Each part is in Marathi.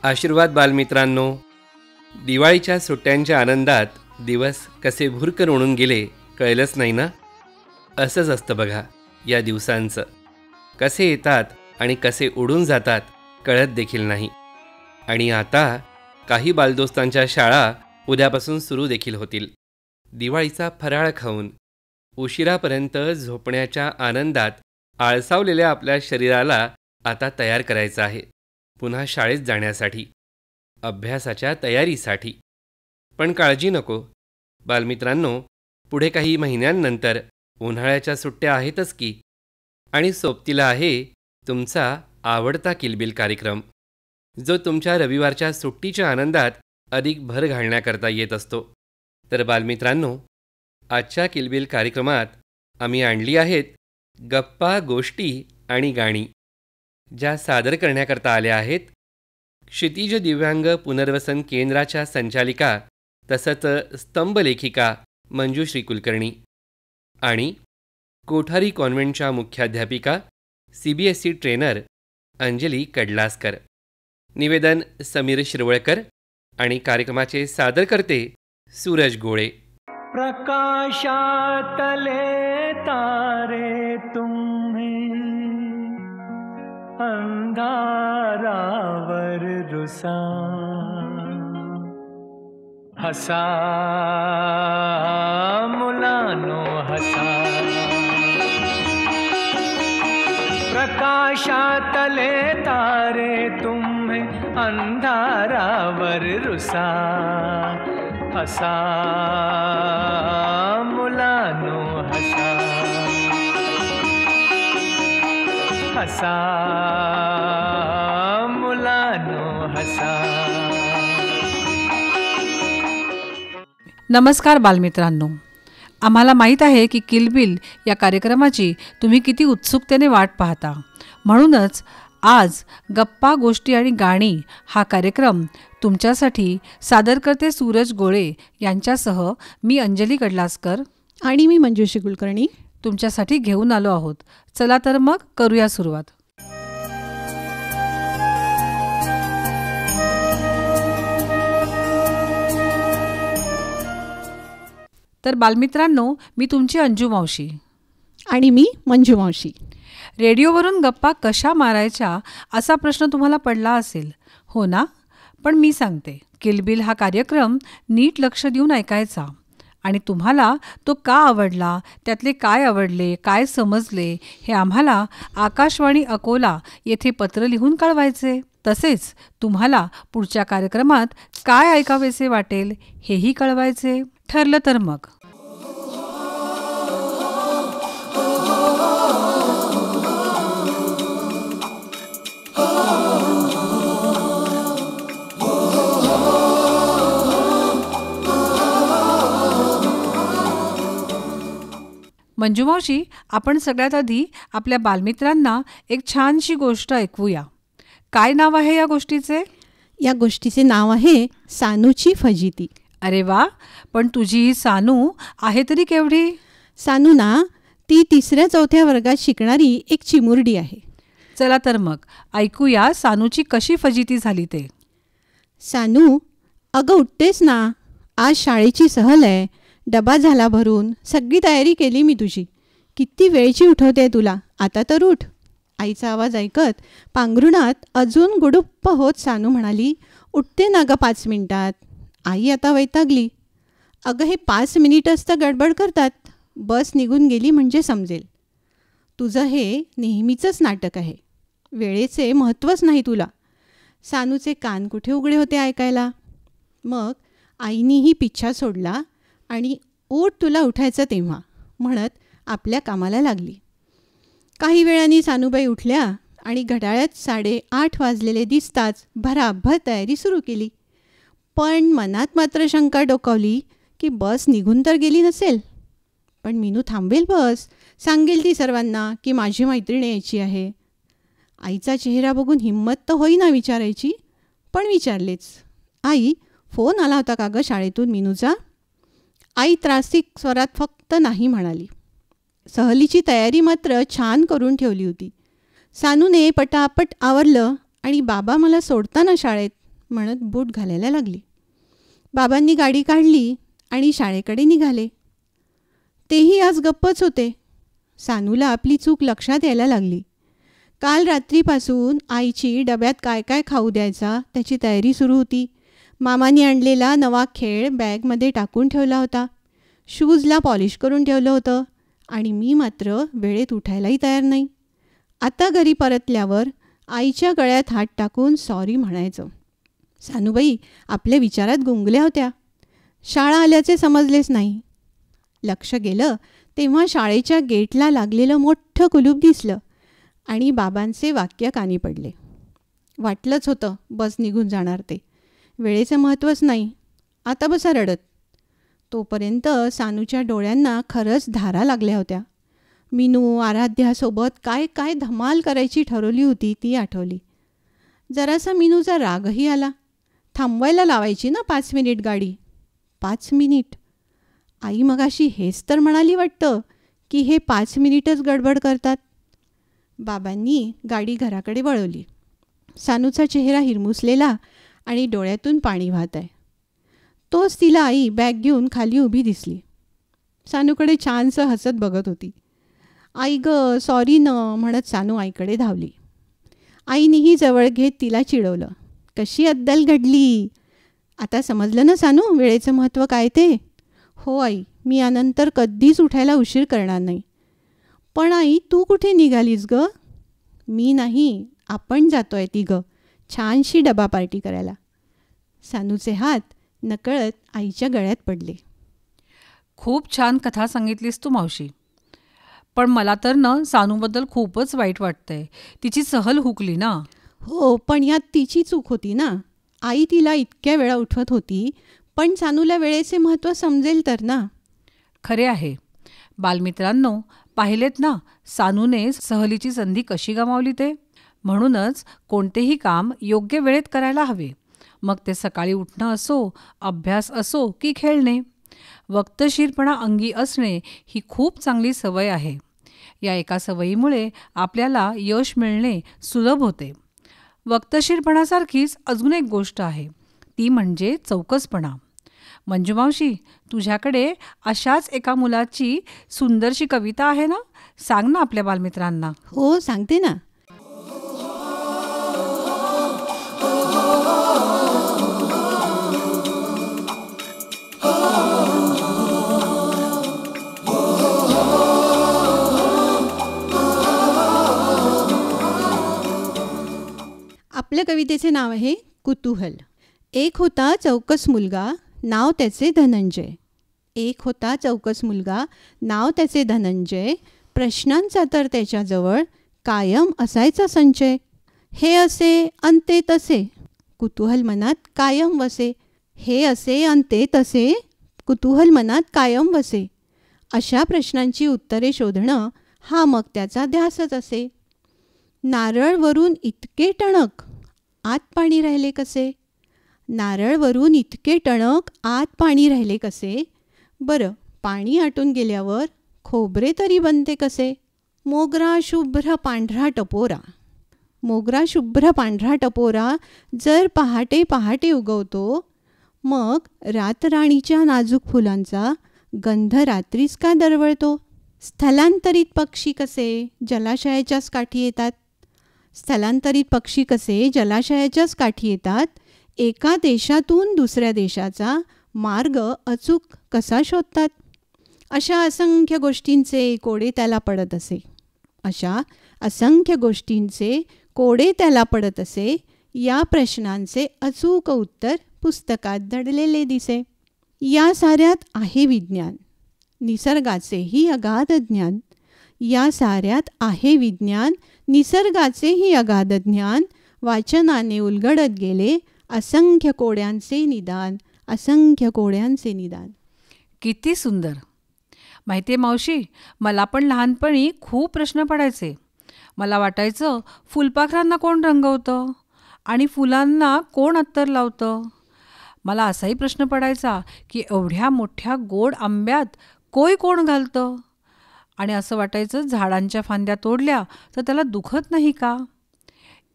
आशीर्वाद बालमित्रांनो, दिवाळीच्या सुट्ट्यांच्या आनंदात दिवस कसे भुरकन उडून गेले कळलंच नाही ना. असंच असतं बघा, या दिवसांचं कसे येतात आणि कसे उडून जातात कळत देखील नाही. आणि आता काही बालदोस्तांच्या शाळा उद्यापासून सुरू देखील होतील. दिवाळीचा फराळ खाऊन उशिरापर्यंत झोपण्याच्या आनंदात आळसावलेल्या आपल्या शरीराला आता तयार करायचं आहे पुन्हा शाळेत जाण्यासाठी, अभ्यासाच्या तयारीसाठी. पण काळजी नको बालमित्रांनो, पुढे काही महिन्यांनंतर उन्हाळ्याच्या सुट्ट्या आहेतच की. आणि सोबतीला आहे तुमचा आवडता किलबिल कार्यक्रम, जो तुमच्या रविवारच्या सुट्टीच्या आनंदात अधिक भर घालण्याकरता येत असतो. तर बालमित्रांनो, आजच्या किलबिल कार्यक्रमात आम्ही आणली आहेत गप्पा, गोष्टी आणि गाणी, ज्या सादर करण्याकरता आल्या आहेत क्षितिज दिव्यांग पुनर्वसन केंद्राच्या संचालिका तसंच स्तंभलेखिका मंजुश्री कुलकर्णी आणि कोठारी कॉन्व्हेंटच्या मुख्याध्यापिका CBSE ट्रेनर अंजली कडलासकर. निवेदन समीर शिरवळकर आणि कार्यक्रमाचे सादरकर्ते सूरज गोळे. प्रकाशातले तारे तुम्ही अंधारावर रुसा, हसा मुलानो हसा. प्रकाशातले तारे तुम्ही अंधारावर रुसा, हसा मुलानो हसा, हसा मुलानो हसा. नमस्कार बालमित्रांनो, आम्हाला माहीत आहे की किलबिल या कार्यक्रमाची तुम्ही किती उत्सुकतेने वाट पाहता. म्हणूनच आज गप्पा, गोष्टी आणि गाणी हा कार्यक्रम तुमच्यासाठी सादरकर्ते सूरज गोळे यांच्यासह मी अंजली कडलासकर आणि मी मंजुश्री कुलकर्णी तुमच्यासाठी घेऊन आलो आहोत. चला तर मग करूया सुरुवात. तर बालमित्रांनो, मी तुमची अंजू मावशी आणि मी मंजू मावशी. रेडिओवरून गप्पा कशा मारायच्या असा प्रश्न तुम्हाला पडला असेल, हो ना? पण मी सांगते, किलबिल हा कार्यक्रम नीट लक्ष देऊन ऐकायचा आणि तुम्हाला तो का आवडला, त्यातले काय आवडले, काय समजले हे आम्हाला आकाशवाणी अकोला येथे पत्र लिहून कळवायचे. तसेच तुम्हाला पुढच्या कार्यक्रमात काय ऐकावेसे वाटेल हेही कळवायचे. ठरलं तर मग मंजू मावशी, आपण सगळ्यात आधी आपल्या बालमित्रांना एक छानशी गोष्ट ऐकवूया. काय नाव आहे या गोष्टीचे? या गोष्टीचे नाव आहे सानूची फजिती. अरे वा, पण तुझी ही सानू आहे तरी केवढी? सानू ना, ती 3ऱ्या-4थ्या वर्गात शिकणारी एक चिमुरडी आहे. चला तर मग ऐकूया सानूची कशी फजिती झाली ते. सानू, अगं उठतेस ना, आज शाळेची सहल आहे, डबा झाला भरून, सगळी तयारी केली मी तुझी. किती वेळची उठवते तुला, आता तर उठ. आईचा आवाज ऐकत पांघरुणात अजून गुडुप्प होत सानू म्हणाली, उठते ना गं 5 मिनिटात. आई आता वैतागली. अगं हे 5 मिनिटच तर गडबड करतात, बस निघून गेली म्हणजे समजेल. तुझं हे नेहमीचंच नाटक आहे, वेळेचे महत्त्वच नाही तुला. सानूचे कान कुठे उघडे होते ऐकायला. मग आईनीही पिच्छा सोडला आणि ओठ तुला उठायचं तेव्हा म्हणत आपल्या कामाला लागली. काही वेळाने सानूबाई उठल्या आणि घड्याळात 8:30 वाजलेले दिसताच भराभर तयारी सुरू केली. पण मनात मात्र शंका डोकावली की बस निघून तर गेली नसेल. पण मीनू थांबेल बस, सांगेल ती सर्वांना की माझी मैत्रीण यायची आहे. आईचा चेहरा बघून हिंमत तर होईना विचारायची, पण विचारलेच, आई फोन आला होता का गं शाळेतून मीनूचा? आई त्रासिक स्वरात फक्त नाही म्हणाली. सहलीची तयारी मात्र छान करून ठेवली होती. सानूने पटापट आवरलं आणि बाबा मला सोडताना शाळेत म्हणत बूट घालायला लागली. बाबांनी गाडी काढली आणि शाळेकडे निघाले. तेही आज गप्पच होते. सानूला आपली चूक लक्षात यायला लागली. काल रात्रीपासून आईची डब्यात काय काय खाऊ द्यायचा त्याची तयारी सुरू होती. मामाने आणलेला नवा खेळ बॅगमध्ये टाकून ठेवला होता. शूजला पॉलिश करून ठेवलं होतं आणि मी मात्र वेळेत उठायलाही तयार नाही. आता घरी परतल्यावर आईच्या गळ्यात हात टाकून सॉरी म्हणायचं. सानूबाई आपल्या विचारात गुंगल्या होत्या. शाळा आल्याचे समजलेच नाही. लक्ष गेलं तेव्हा शाळेच्या गेटला लागलेलं मोठं कुलूप दिसलं आणि बाबांचे वाक्य कानी पडले. वाटलंच होतं बस निघून जाणार ते. वेळेचं महत्त्वच नाही. आता बसा रडत. तोपर्यंत सानूच्या डोळ्यांना खरंच धारा लागल्या होत्या. मीनू आराध्यासोबत काय काय धमाल करायची ठरवली होती ती आठवली. जरासा मीनूचा रागही आला. थांबवायला लावायची ना 5 मिनिट गाडी. 5 मिनिट? आई मगाशी हेच तर म्हणाली वाटतं की हे 5 मिनिटच गडबड करतात. बाबांनी गाडी घराकडे वळवली. सानूचा चेहरा हिरमुसलेला आणि डोळ्यातून पाणी वाहत आहे. तोच तिला आई बॅग घेऊन खाली उभी दिसली. सानूकडे छानसं हसत बघत होती. आई ग सॉरी न म्हणत सानू आईकडे धावली. आईनेही जवळ घेत तिला चिडवलं. कशी अद्दल घडली. आता समजलं ना सानू वेळेचं महत्त्व काय ते. हो आई मी यानंतर कधीच उठायला उशीर करणार नाही. पण आई तू कुठे निघालीस ग. मी नाही आपण जातोय तिघं छानशी डबा पार्टी करायला. सानूचे हात नकळत आईच्या गळ्यात पडले. खूप छान कथा सांगितलीस तू मावशी. पण मला तर ना सानूबद्दल खूपच वाईट वाटतंय. तिची सहल हुकली ना. हो पण यात तिची चूक होती ना. आई तिला इतक्या वेळा उठवत होती पण सानूला वेळेचे महत्त्व समजेल तर ना. खरे आहे. बालमित्रांनो पाहिलेत ना सानूने सहलीची संधी कशी गमावली ते. म्हणूनच कोणतेही काम योग्य वेळेत करायला हवे. मग ते सकाळी उठणं असो, अभ्यास असो की खेळणे. वक्तशीरपणा अंगी असणे ही खूप चांगली सवय आहे. या एका सवयीमुळे आपल्याला यश मिळणे सुलभ होते. वक्तशीरपणासारखीच अजून एक गोष्ट आहे ती म्हणजे चौकसपणा. मंजू मावशी तुझ्याकडे अशाच एका मुलाची सुंदरशी कविता आहे ना. सांग ना आपल्या बालमित्रांना. हो सांगते ना. आपल्या कवितेचे नाव आहे कुतूहल. एक होता चौकस मुलगा नाव त्याचे धनंजय. एक होता चौकस मुलगा नाव त्याचे धनंजय. प्रश्नांचा तर त्याच्याजवळ कायम असायचा संचय. हे असे अंते तसे कुतूहल मनात कायम वसे. हे असे अंते तसे कुतूहल मनात कायम वसे. अशा प्रश्नांची उत्तरे शोधणं हा मग त्याचा ध्यासच असे. नारळवरून इतके टणक आत पाणी राहिले कसे. नारळवरून इतके टणक आत पाणी राहिले कसे. बरं पाणी आटून गेल्यावर खोबरे तरी बनते कसे. मोगरा शुभ्र पांढरा टपोरा. मोगरा शुभ्र पांढरा टपोरा जर पहाटे पहाटे उगवतो मग रातराणीच्या नाजूक फुलांचा गंध रात्रीच का दरवळतो. स्थलांतरित पक्षी कसे जलाशयाच्याच काठी येतात. स्थलांतरित पक्षी कसे जलाशयाच्याच काठी येतात. एका देशातून दुसऱ्या देशाचा मार्ग अचूक कसा शोधतात. अशा असंख्य गोष्टींचे कोडे त्याला पडत असे. अशा असंख्य गोष्टींचे कोडे त्याला पडत असे. या प्रश्नांचे अचूक उत्तर पुस्तकात दडलेले दिसे. या साऱ्यात आहे विज्ञान निसर्गाचेही अगाध ज्ञान. या साऱ्यात आहे विज्ञान निसर्गाचेही अगाध ज्ञान. वाचनाने उलगडत गेले असंख्य कोड्यांचे निदान. असंख्य कोड्यांचे निदान. किती सुंदर. माहिती आहे मावशी मला पण लहानपणी खूप प्रश्न पडायचे. मला वाटायचं फुलपाखरांना कोण रंगवतं आणि फुलांना कोण अत्तर लावतं. मला असाही प्रश्न पडायचा की एवढ्या मोठ्या गोड आंब्यात कोय कोण घालतं. आणि असं वाटायचं झाडांच्या फांद्या तोडल्या तर त्याला दुखत नाही का.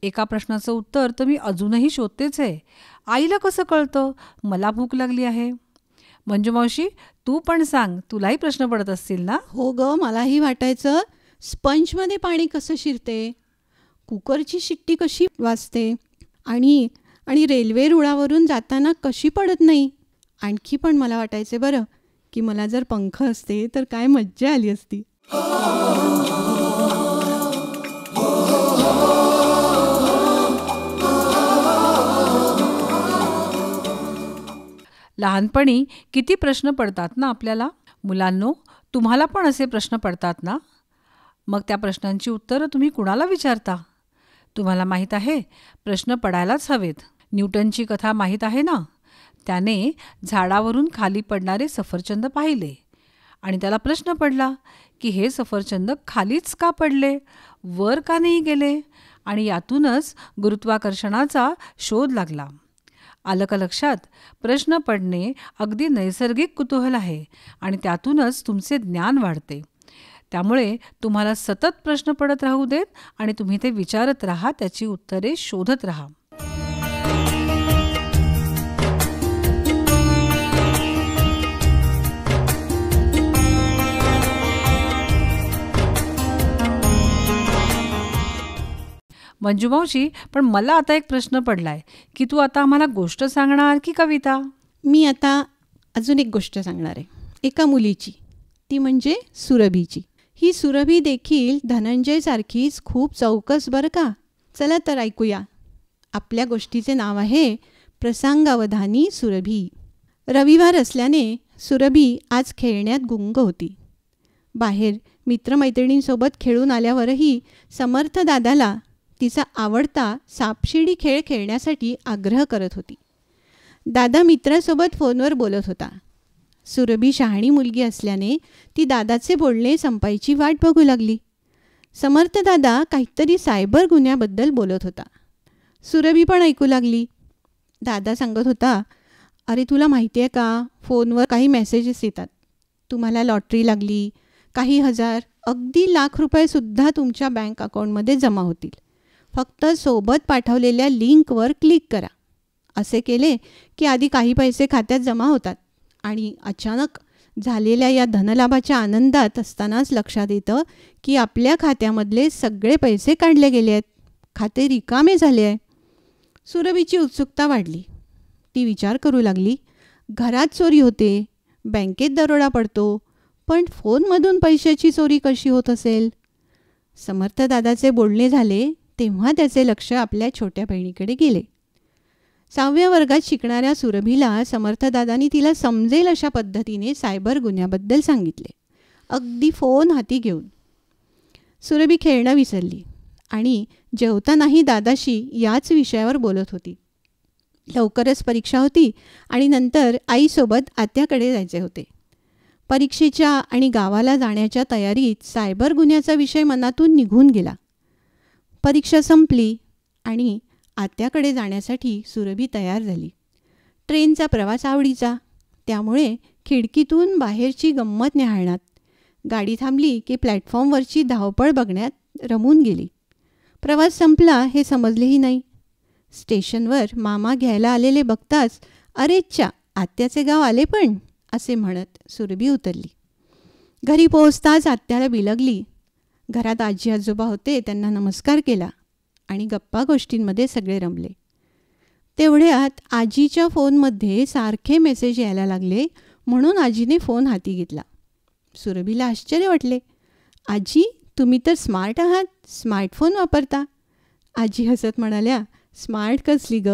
एका प्रश्नाचं उत्तर तर मी अजूनही शोधतेच आहे. आईला कसं कळतं मला भूक लागली आहे? मंजू मावशी, तू पण सांग, तुलाही प्रश्न पडत असतील ना? हो ग, मलाही वाटायचं स्पंजमध्ये पाणी कसं शिरते, कुकरची शिट्टी कशी वाजते आणि आणि रेल्वे रुळावरून जाताना कशी पडत नाही. आणखी पण मला वाटायचे बरं की मला जर पंख असते तर काय मज्जा आली असती. लहानपणी किती प्रश्न पडतात ना आपल्याला. मुलांनो, तुम्हाला पण असे प्रश्न पडतात ना? मग त्या प्रश्नांची उत्तरं तुम्ही कुणाला विचारता? तुम्हाला माहीत आहे, प्रश्न पडायलाच हवेत. न्यूटनची कथा माहीत आहे ना? त्याने झाडावरून खाली पडणारे सफरचंद पाहिले आणि त्याला प्रश्न पडला की हे सफरचंद खालीच का पडले, वर का नाही गेले? आणि यातूनच गुरुत्वाकर्षणाचा शोध लागला. आलं का लक्षात? प्रश्न पडणे अगदी नैसर्गिक कुतूहल आहे आणि त्यातूनच तुमचे ज्ञान वाढते. त्यामुळे तुम्हाला सतत प्रश्न पडत राहू देत आणि तुम्ही ते विचारत राहा, त्याची उत्तरे शोधत राहा. मंजू मावशी, पण मला आता एक प्रश्न पडलाय की तू आता आम्हाला गोष्ट सांगणार की कविता? मी आता अजून एक गोष्ट सांगणार आहे, एका मुलीची, ती म्हणजे सुरभीची. ही सुरभी देखील धनंजयसारखीच खूप चौकस बरं का. चला तर ऐकूया. आपल्या गोष्टीचे नाव आहे प्रसंगावधानी सुरभी. रविवार असल्याने सुरभी आज खेळण्यात गुंग होती. बाहेर मित्रमैत्रिणींसोबत खेळून आल्यावरही समर्थ दादाला तिचा आवडता सापशिडी खेळ खेळण्यासाठी आग्रह करत होती. दादा मित्रासोबत फोनवर बोलत होता. सुरभी शहाणी मुलगी असल्याने ती दादाचे बोलणे संपायची वाट बघू लागली. समर्थ दादा काहीतरी सायबर गुन्ह्याबद्दल बोलत होता. सुरभी पण ऐकू लागली. दादा सांगत होता, अरे तुला माहिती आहे का, फोनवर काही मेसेजेस येतात, तुम्हाला लॉटरी लागली, काही हजार, अगदी लाख रुपयेसुद्धा तुमच्या बँक अकाउंटमध्ये जमा होतील. फक्त सोबत पाठवलेल्या लिंकवर क्लिक करा. असे केले की आधी काही पैसे खात्यात जमा होतात आणि अचानक झालेल्या या धनलाभाच्या आनंदात असतानाच लक्षात येतं की आपल्या खात्यामधले सगळे पैसे काढले गेले आहेत, खाते रिकामे झाले आहे. सुरभीची उत्सुकता वाढली. ती विचार करू लागली, घरात चोरी होते, बँकेत दरोडा पडतो, पण फोनमधून पैशाची चोरी कशी होत असेल? समर्थ दादाचे बोलणे झाले तेव्हा त्याचे लक्ष आपल्या छोट्या बहिणीकडे गेले. 6व्या वर्गात शिकणाऱ्या सुरभीला समर्थदादांनी तिला समजेल अशा पद्धतीने सायबर गुन्ह्याबद्दल सांगितले, अगदी फोन हाती घेऊन. सुरभी खेळणं विसरली आणि जेवतानाही दादाशी याच विषयावर बोलत होती. लवकरच परीक्षा होती आणि नंतर आईसोबत आत्याकडे जायचे होते. परीक्षेच्या आणि गावाला जाण्याच्या तयारीत सायबर गुन्ह्याचा विषय मनातून निघून गेला. परीक्षा संपली आणि आत्याकडे जाण्यासाठी सुरभी तयार झाली. ट्रेनचा प्रवास आवडीचा, त्यामुळे खिडकीतून बाहेरची गंमत निहाळण्यात, गाडी थांबली की प्लॅटफॉर्मवरची धावपळ बघण्यात रमून गेली. प्रवास संपला हे समजलेही नाही. स्टेशनवर मामा घ्यायला आलेले बघताच, अरेच्चा, आत्याचे गाव आले पण, असे म्हणत सुरभी उतरली. घरी पोहोचताच आत्याला बिलगली. घरात आजी आजोबा होते, त्यांना नमस्कार केला आणि गप्पा गोष्टींमध्ये सगळे रमले. तेवढ्यात आजीच्या फोनमध्ये सारखे मेसेज यायला लागले, म्हणून आजीने फोन हाती घेतला. सुरभीला आश्चर्य वाटले. आजी, तुम्ही तर स्मार्ट आहात, स्मार्टफोन वापरता. आजी हसत म्हणाल्या, स्मार्ट कसली ग,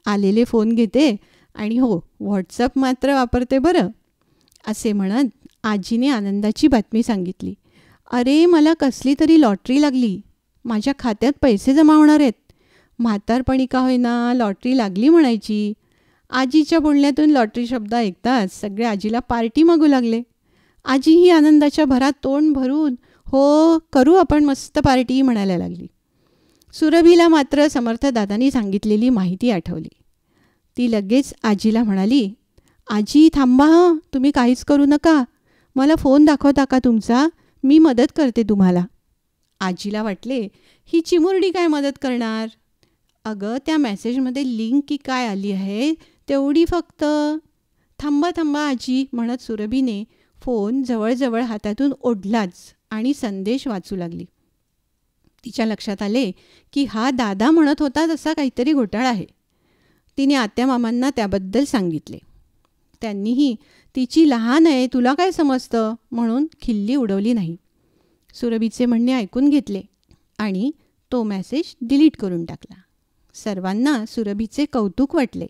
आलेले फोन घेते आणि हो, व्हॉट्सअप मात्र वापरते बरं. असे म्हणत आजीने आनंदाची बातमी सांगितली. अरे, मला कसली तरी लॉटरी लागली, माझ्या खात्यात पैसे जमा होणार आहेत. म्हातारपणी का होईना लॉटरी लागली म्हणायची. आजीच्या बोलण्यातून लॉटरी शब्द ऐकताच सगळे आजीला पार्टी मागू लागले. आजीही आनंदाच्या भरात तोंड भरून हो, करू आपण मस्त पार्टी म्हणायला लागली. सुरभीला मात्र समर्थदादांनी सांगितलेली माहिती आठवली. ती लगेच आजीला म्हणाली, आजी थांबा हं, तुम्ही काहीच करू नका, मला फोन दाखवता का तुमचा, मी मदत करते तुम्हाला. आजीला वाटले, ही चिमुरडी काय मदत करणार, अगं त्या मेसेजमध्ये लिंक की काय आली आहे तेवढी फक्त. थांबा थांबा आजी म्हणत सुरभीने फोन जवळजवळ हातातून ओढलाच आणि संदेश वाचू लागली. तिच्या लक्षात आले की हा दादा म्हणत होता तसा काहीतरी घोटाळा आहे. तिने आत्यामामांना त्याबद्दल सांगितले. त्यांनीही तिची लहान आहे तुला काय समजतं म्हणून खिल्ली उडवली नाही. सुरभीचे म्हणणे ऐकून घेतले आणि तो मेसेज डिलीट करून टाकला. सर्वांना सुरभीचे कौतुक वाटले.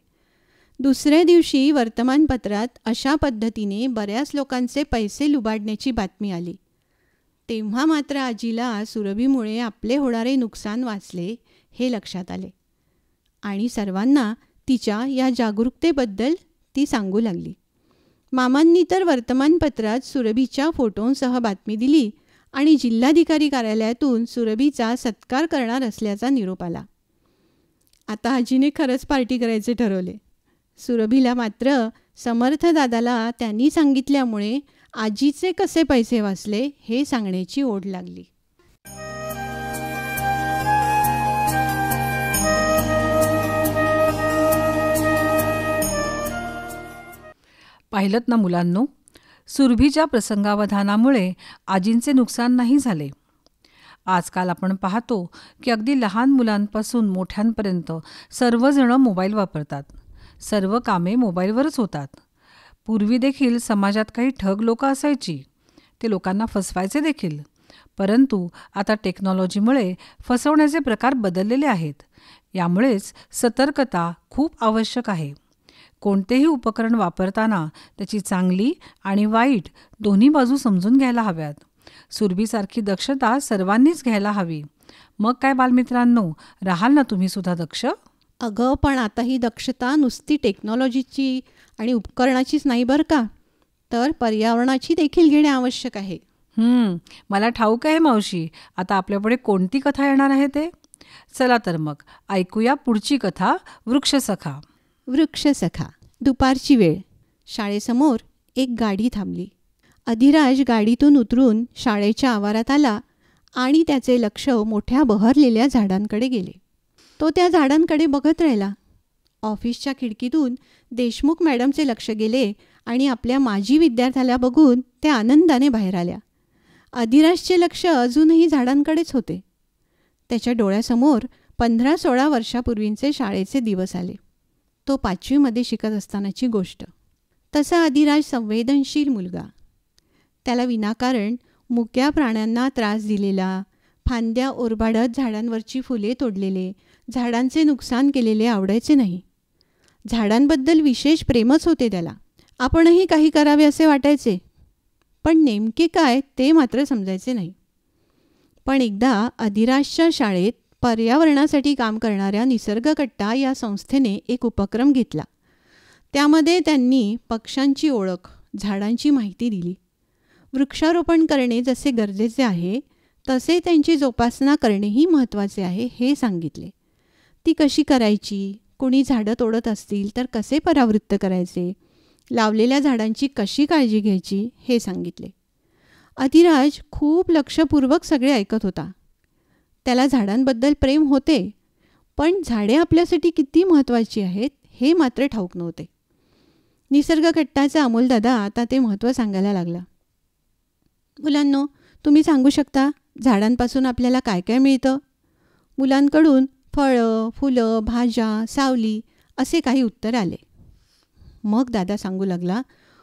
दुसऱ्या दिवशी वर्तमानपत्रात अशा पद्धतीने बऱ्याच लोकांचे पैसे लुबाडण्याची बातमी आली. तेव्हा मात्र आजीला सुरभीमुळे आपले होणारे नुकसान वाचले हे लक्षात आले आणि सर्वांना तिच्या या जागरूकतेबद्दल ती सांगू लागली. मामांनी तर वर्तमानपत्रात सुरभीच्या फोटोंसह बातमी दिली आणि जिल्हाधिकारी कार्यालयातून सुरभीचा सत्कार करणार असल्याचा निरोप आला. आता आजीने खरंच पार्टी करायचे ठरवले. सुरभीला मात्र समर्थ दादाला त्यांनी सांगितल्यामुळे आजीचे कसे पैसे वाचले हे सांगण्याची ओढ लागली. पाहिलंत ना मुलांनो, सुरभीच्या प्रसंगावधानामुळे आजींचे नुकसान नाही झाले. आजकाल आपण पाहतो की अगदी लहान मुलांपासून मोठ्यांपर्यंत सर्वजण मोबाईल वापरतात. सर्व कामे मोबाईलवरच होतात. पूर्वी देखील समाजात काही ठग लोक असायची. ते लोकांना फसवायचे देखील. परंतु आता टेक्नॉलॉजीमुळे फसवण्याचे प्रकार बदललेले आहेत. यामुळेच सतर्कता खूप आवश्यक आहे. कोणतेही उपकरण वापरताना त्याची चांगली आणि वाईट दोन्ही बाजू समजून घ्यायला हव्यात. सुरभीसारखी दक्षता सर्वांनीच घ्यायला हवी. मग काय बालमित्रांनो, राहाल ना तुम्ही सुद्धा दक्ष? अगं पण आता ही दक्षता नुसती टेक्नॉलॉजीची आणि उपकरणाचीच नाही बरं का, तर पर्यावरणाची देखील घेणे आवश्यक आहे. मला ठाऊक आहे मावशी. आता आपल्यापुढे कोणती कथा येणार आहे ते? चला तर मग ऐकूया पुढची कथा, वृक्षसखा. वृक्षसखा. दुपारची वेळ. शाळेसमोर एक गाडी थांबली. अधिराज गाडीतून उतरून शाळेच्या आवारात आला आणि त्याचे लक्ष मोठ्या बहरलेल्या झाडांकडे गेले. तो त्या झाडांकडे बघत राहिला. ऑफिसच्या खिडकीतून देशमुख मॅडमचे लक्ष गेले आणि आपल्या माजी विद्यार्थ्याला बघून त्या आनंदाने बाहेर आल्या. अधिराजचे लक्ष अजूनही झाडांकडेच होते. त्याच्या डोळ्यासमोर 15-16 वर्षापूर्वींचे शाळेचे दिवस आले. तो 5वीमध्ये शिकत असतानाची गोष्ट. तसा अधिराज संवेदनशील मुलगा. त्याला विनाकारण मुक्या प्राण्यांना त्रास दिलेला, फांद्या ओरबाडत झाडांवरची फुले तोडलेले, झाडांचे नुकसान केलेले आवडायचे नाही. झाडांबद्दल विशेष प्रेमच होते त्याला. आपणही काही करावे असे वाटायचे, पण नेमके काय ते मात्र समजायचे नाही. पण एकदा अधिराजच्या शाळेत पर्यावरणासाठी काम करणाऱ्या निसर्गकट्टा या संस्थेने एक उपक्रम घेतला. त्यामध्ये त्यांनी पक्ष्यांची ओळख, झाडांची माहिती दिली. वृक्षारोपण करणे जसे गरजेचे आहे तसे त्यांची जोपासना करणेही महत्त्वाचे आहे हे सांगितले. ती कशी करायची, कोणी झाडं तोडत असतील तर कसे परावृत्त करायचे, लावलेल्या झाडांची कशी काळजी घ्यायची हे सांगितले. अधिराज खूप लक्षपूर्वक सगळे ऐकत होता. त्याला झाडांबद्दल प्रेम होते, पण झाडे आपल्यासाठी किती महत्त्वाची आहेत हे मात्र ठाऊक नव्हते. निसर्गकट्टाचा अमोलदादा आता ते महत्त्व सांगायला लागला. मुलांनो, तुम्ही सांगू शकता झाडांपासून आपल्याला काय काय मिळतं? मुलांकडून फळं, फुलं, भाज्या, सावली असे काही उत्तर आले. मग दादा सांगू लागला,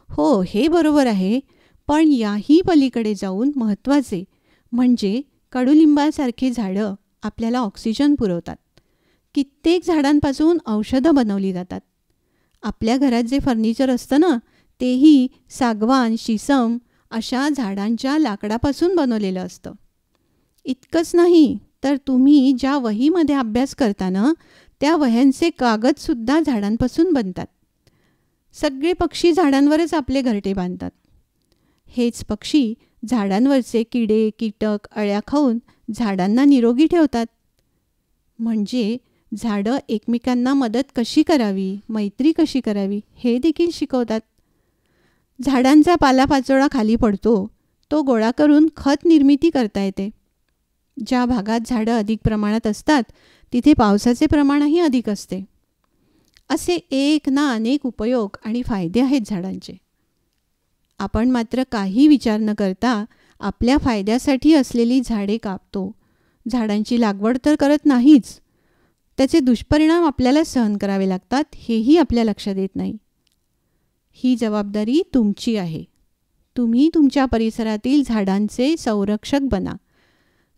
हो हे बरोबर आहे, पण याही पलीकडे जाऊन महत्त्वाचे म्हणजे कडुलिंबासारखी झाडं आपल्याला ऑक्सिजन पुरवतात. कित्येक झाडांपासून औषधं बनवली जातात. आपल्या घरात जे फर्निचर असतं ना, तेही सागवान, शिसम अशा झाडांच्या लाकडापासून बनवलेलं असतं. इतकंच नाही तर तुम्ही ज्या वहीमध्ये अभ्यास करता ना, त्या वह्यांचे कागदसुद्धा झाडांपासून बनतात. सगळे पक्षी झाडांवरच आपले घरटे बांधतात. हेच पक्षी झाडांवरचे किडे, कीटक, अळ्या खाऊन झाडांना निरोगी ठेवतात. म्हणजे झाडं एकमेकांना मदत कशी करावी, मैत्री कशी करावी हे देखील शिकवतात. झाडांचा पालापाचोळा खाली पडतो, तो गोळा करून खत निर्मिती करता येते. ज्या भागात झाडं अधिक प्रमाणात असतात तिथे पावसाचे प्रमाणही अधिक असते. असे एक ना अनेक उपयोग आणि फायदे आहेत झाडांचे. आपण मात्र काही विचार न करता आपल्या फायद्यासाठी असलेली झाडे कापतो. झाडांची लागवड तर करत नाहीच. त्याचे दुष्परिणाम आपल्याला सहन करावे लागतात हेही आपल्या लक्षात येत नाही. ही जबाबदारी तुमची आहे. तुम्ही तुमच्या परिसरातील झाडांचे संरक्षक बना.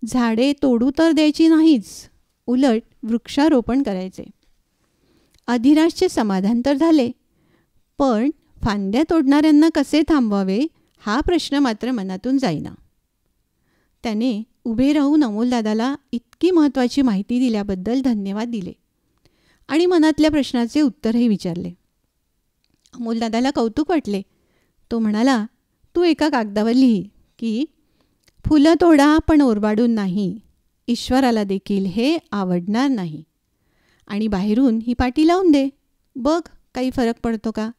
झाडे तोडू तर द्यायची नाहीच, उलट वृक्षारोपण करायचे. अधिराजचे समाधान तर झाले, पण फांद्या तोडणाऱ्यांना कसे थांबवावे हा प्रश्न मात्र मनातून जाईना. त्याने उभे राहून अमोलदादाला इतकी महत्त्वाची माहिती दिल्याबद्दल धन्यवाद दिले आणि मनातल्या प्रश्नाचे उत्तरही विचारले. अमोलदादाला कौतुक वाटले. तो म्हणाला, तू एका कागदावर लिही की फुलं तोडा पण ओरबाडून नाही, ईश्वराला देखील हे आवडणार नाही, आणि बाहेरून ही पाटी लावून दे, बघ काही फरक पडतो का.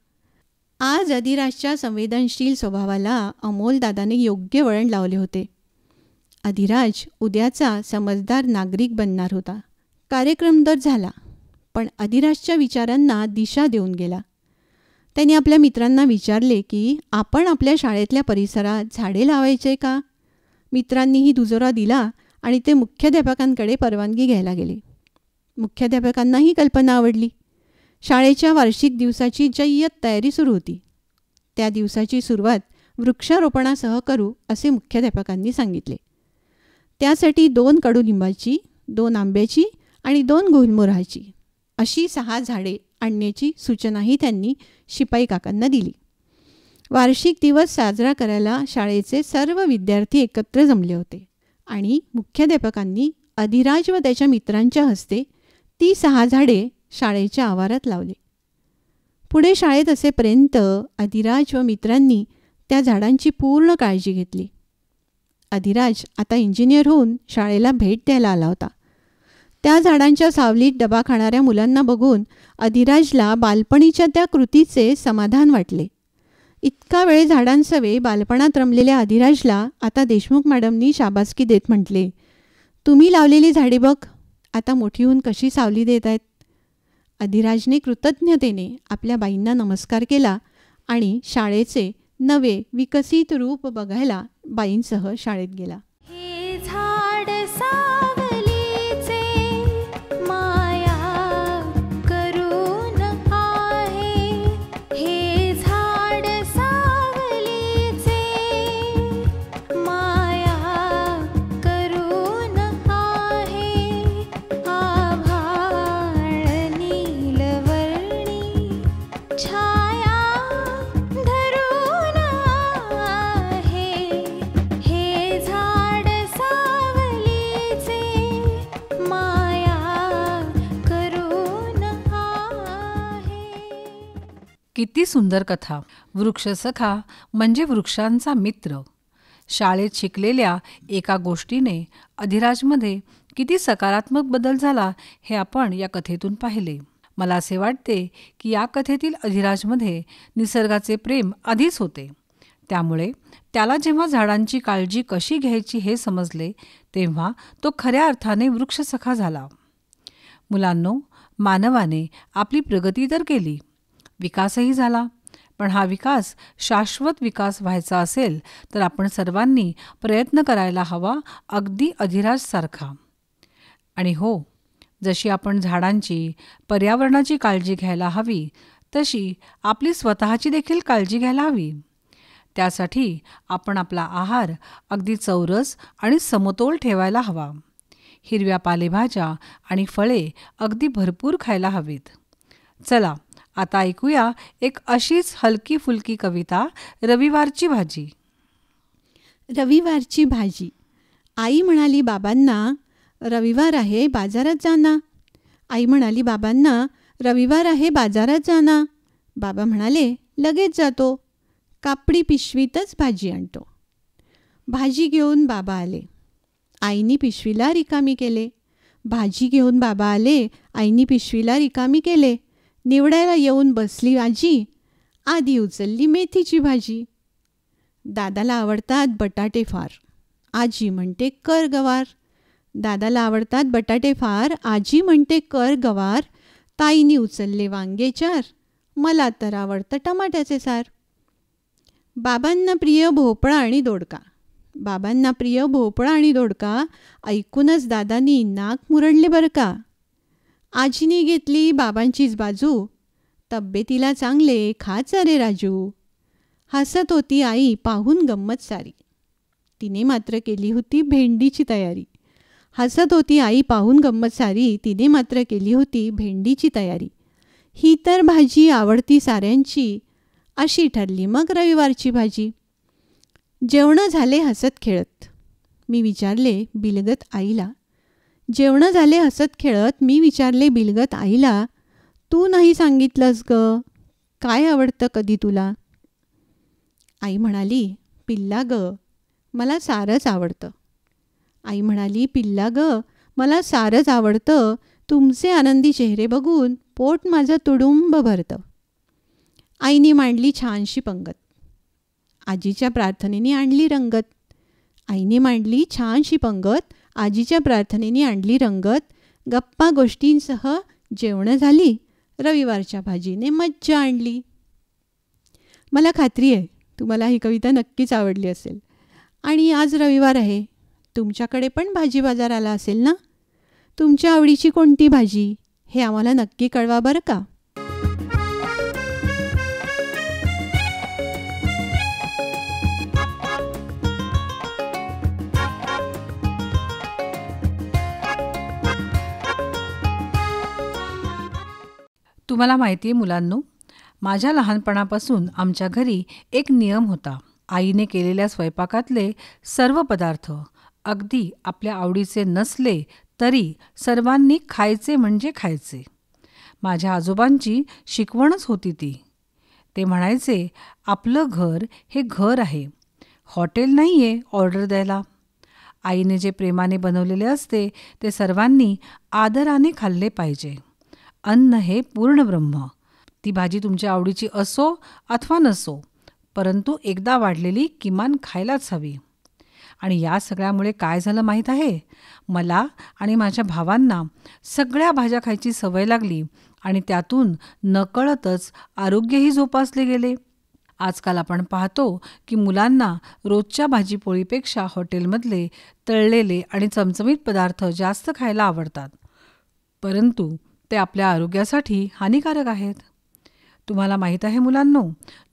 आज अधिराजच्या संवेदनशील स्वभावाला अमोलदादाने योग्य वळण लावले होते. अधिराज उद्याचा समजदार नागरिक बनणार होता. कार्यक्रम तर झाला, पण अधिराजच्या विचारांना दिशा देऊन गेला. त्याने आपल्या मित्रांना विचारले की आपण आपल्या शाळेतल्या परिसरात झाडे लावायचे का. मित्रांनीही दुजोरा दिला आणि ते मुख्याध्यापकांकडे परवानगी घ्यायला गेले. मुख्याध्यापकांनाही कल्पना आवडली. शाळेच्या वार्षिक दिवसाची जय्यत तयारी सुरू होती. त्या दिवसाची सुरुवात वृक्षारोपणासह करू असे मुख्याध्यापकांनी सांगितले. त्यासाठी 2 कडुलिंबाची, 2 आंब्याची आणि 2 गुलमोहराची अशी 6 झाडे आणण्याची सूचनाही त्यांनी शिपाई काकांना दिली. वार्षिक दिवस साजरा करायला शाळेचे सर्व विद्यार्थी एकत्र जमले होते आणि मुख्याध्यापकांनी अधिराज व त्याच्या मित्रांच्या हस्ते ती 6 झाडे शाळेच्या आवारात लावली. पुढे शाळेत असेपर्यंत अधिराज व मित्रांनी त्या झाडांची पूर्ण काळजी घेतली. अधिराज आता इंजिनियर होऊन शाळेला भेट द्यायला आला होता. त्या झाडांच्या सावलीत डबा खाणाऱ्या मुलांना बघून अधिराजला बालपणीच्या त्या कृतीचे समाधान वाटले. इतका वेळ झाडांसवे बालपणात रमलेल्या अधिराजला आता देशमुख मॅडमनी शाबासकी देत म्हटले, तुम्ही लावलेली झाडे बघ आता मोठी होऊन कशी सावली देत आहेत. अधिराजने कृतज्ञतेने आपल्या बाईंना नमस्कार केला आणि शाळेचे नवे विकसित रूप बघायला बाईंसह शाळेत गेला. हे झाड सावलीचे माया करून आहे, हे झाड सावलीचे माया करून आहे, आभाळ नीलवर्णी छाया धरून आहे, हे झाड सावलीचे माया करून आहे. किती सुंदर कथा. वृक्षसखा म्हणजे वृक्षांचा मित्र. शाळेत शिकलेल्या एका गोष्टीने अधिराजमध्ये किती सकारात्मक बदल झाला हे आपण या कथेतून पाहिले. मला असे वाटते की या कथेतील अधिराजमध्ये निसर्गाचे प्रेम आधीच होते. त्यामुळे त्याला जेव्हा झाडांची काळजी कशी घ्यायची हे समजले तेव्हा तो खऱ्या अर्थाने वृक्षसखा झाला. मुलांनो, मानवाने आपली प्रगती तर केली, विकासही झाला, पण हा विकास शाश्वत विकास व्हायचा असेल तर आपण सर्वांनी प्रयत्न करायला हवा, अगदी अधिराजसारखा. आणि हो, जशी आपण झाडांची, पर्यावरणाची काळजी घ्यायला हवी तशी आपली स्वतःची देखील काळजी घ्यायला हवी. त्यासाठी आपण आपला आहार अगदी चौरस आणि समतोल ठेवायला हवा. हिरव्या पालेभाज्या आणि फळे अगदी भरपूर खायला हवीत. चला आता ऐकूया एक अशीच हलकी फुलकी कविता, रविवारची भाजी. रविवारची भाजी. आई म्हणाली बाबांना, रविवार आहे बाजारात जाना. आई म्हणाली बाबांना, रविवार आहे बाजारात जाना. बाबा म्हणाले, लगेच जातो. कापडी पिशवीतच भाजी आणतो. भाजी घेऊन बाबा आले. आईनी पिशवीला रिकामी केले. भाजी घेऊन बाबा आले. आईनी पिशवीला रिकामी केले. निवडायला येऊन बसली आजी. आधी उचलली मेथीची भाजी. दादाला आवडतात बटाटे फार. आजी म्हणते कर गवार. दादाला आवडतात बटाटे फार, आजी म्हणते कर गवार, ताईनी उचलले वांगे चार, मला तर आवडतं टमाट्याचे सार. बाबांना प्रिय भोपळा आणि दोडका. बाबांना प्रिय भोपळा आणि दोडका ऐकूनच दादांनी नाक मुरडले बरं का. आजीने घेतली बाबांचीच बाजू, तब्येतीला चांगले खाच रे राजू. हसत होती आई पाहून गंमत सारी, तिने मात्र केली होती भेंडीची तयारी. हसत होती आई पाहून गंमत सारी, तिने मात्र केली होती भेंडीची तयारी. ही तर भाजी आवडती साऱ्यांची, अशी ठरली मग रविवारची भाजी. जेवणं झाले हसत खेळत, मी विचारले बिलगत आईला. जेवणं झाले हसत खेळत, मी विचारले बिलगत आईला, तू नाही सांगितलंस ग, काय आवडतं कधी तुला. आई म्हणाली, पिल्ला ग, मला सारंच आवडतं. आई म्हणाली, पिल्ला ग, मला सारंच आवडतं, तुमचे आनंदी चेहरे बघून पोट माझं तुडुंब भरतं. आईने मांडली छानशी पंगत, आजीच्या प्रार्थनेने आणली रंगत. आईने मांडली छानशी पंगत, आजीच्या प्रार्थनेने आणली रंगत. गप्पा गोष्टींसह जेवणं झाली, रविवारच्या भाजीने मज्जा आणली. मला खात्री आहे तुम्हाला ही कविता नक्कीच आवडली असेल. आणि आज रविवार आहे, तुमच्याकडे पण भाजी बाजार आला असेल ना. तुमच्या आवडीची कोणती भाजी हे आम्हाला नक्की कळवा बरं का. तुम्हाला माहिती आहे मुलांनो, माझ्या लहानपणापासून आमच्या घरी एक नियम होता. आईने केलेल्या स्वयंपाकातले सर्व पदार्थ अगदी आपल्या आवडीचे नसले तरी सर्वांनी खायचे म्हणजे खायचे. माझ्या आजोबांची शिकवणच होती ती. ते म्हणायचे, आपलं घर हे घर आहे, हॉटेल नाही आहे ऑर्डर द्यायला. आईने जे प्रेमाने बनवलेले असते ते सर्वांनी आदराने खाल्ले पाहिजे. अन्न हे पूर्ण ब्रह्म. ती भाजी तुमच्या आवडीची असो अथवा नसो, परंतु एकदा वाढलेली किमान खायलाच हवी. आणि या सगळ्यामुळे काय झालं माहीत आहे, मला आणि माझ्या भावांना सगळ्या भाज्या खायची सवय लागली आणि त्यातून नकळतच आरोग्यही जोपासले गेले. आजकाल आपण पाहतो की मुलांना रोजच्या भाजीपोळीपेक्षा हॉटेलमधले तळलेले आणि चमचमीत पदार्थ जास्त खायला आवडतात, परंतु ते आपल्या आरोग्यासाठी हानिकारक आहेत. तुम्हाला माहीत आहे मुलांनो,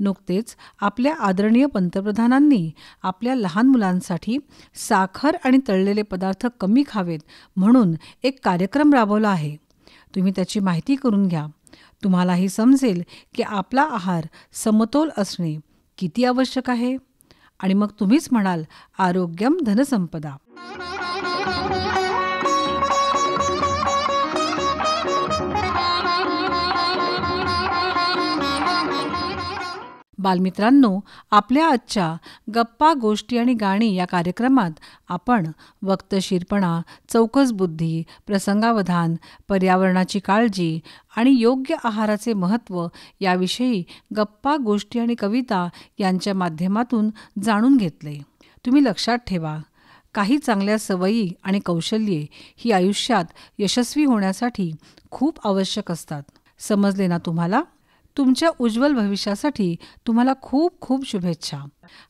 नुकतेच आपल्या आदरणीय पंतप्रधानांनी आपल्या लहान मुलांसाठी साखर आणि तळलेले पदार्थ कमी खावेत म्हणून एक कार्यक्रम राबवला आहे. तुम्ही त्याची माहिती करून घ्या. तुम्हालाही समजेल की आपला आहार समतोल असणे किती आवश्यक आहे. आणि मग तुम्हीच म्हणाल, आरोग्यम धनसंपदा. बालमित्रांनो, आपल्या आजच्या गप्पा गोष्टी आणि गाणी या कार्यक्रमात आपण वक्तशीरपणा, चौकस बुद्धी, प्रसंगावधान, पर्यावरणाची काळजी आणि योग्य आहाराचे महत्त्व याविषयी गप्पा गोष्टी आणि कविता यांच्या माध्यमातून जाणून घेतले. तुम्ही लक्षात ठेवा, काही चांगल्या सवयी आणि कौशल्ये ही आयुष्यात यशस्वी होण्यासाठी खूप आवश्यक असतात. समजले ना तुम्हाला? तुमच्या उज्ज्वल भविष्यासाठी तुम्हाला खूप खूप शुभेच्छा.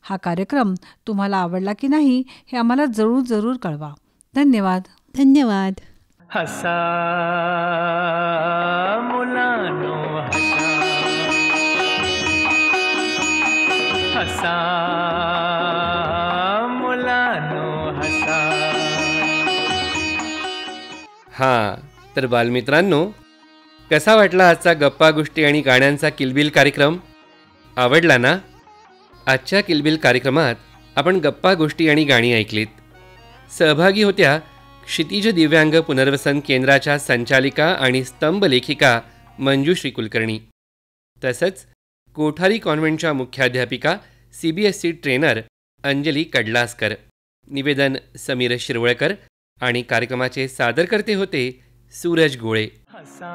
हा कार्यक्रम तुम्हाला आवडला की नाही हे आम्हाला जरूर कळवा. धन्यवाद. धन्यवाद. हसा मुलानो हसा, हसा मुलानो हसा. हां, तर बालमित्रांनो, कसा वाटला आजचा गप्पा गोष्टी आणि गाण्यांचा किलबिल कार्यक्रम? आवडला ना? आजच्या किलबिल कार्यक्रमात आपण गप्पा गोष्टी आणि गाणी ऐकलीत. सहभागी होत्या क्षितिज दिव्यांग पुनर्वसन केंद्राच्या संचालिका आणि स्तंभ लेखिका मंजुश्री कुलकर्णी, तसंच कोठारी कॉन्व्हेंटच्या मुख्याध्यापिका CBSE ट्रेनर अंजली कडलासकर. निवेदन समीर शिरवळकर आणि कार्यक्रमाचे सादरकर्ते होते सूरज गोळे. हसा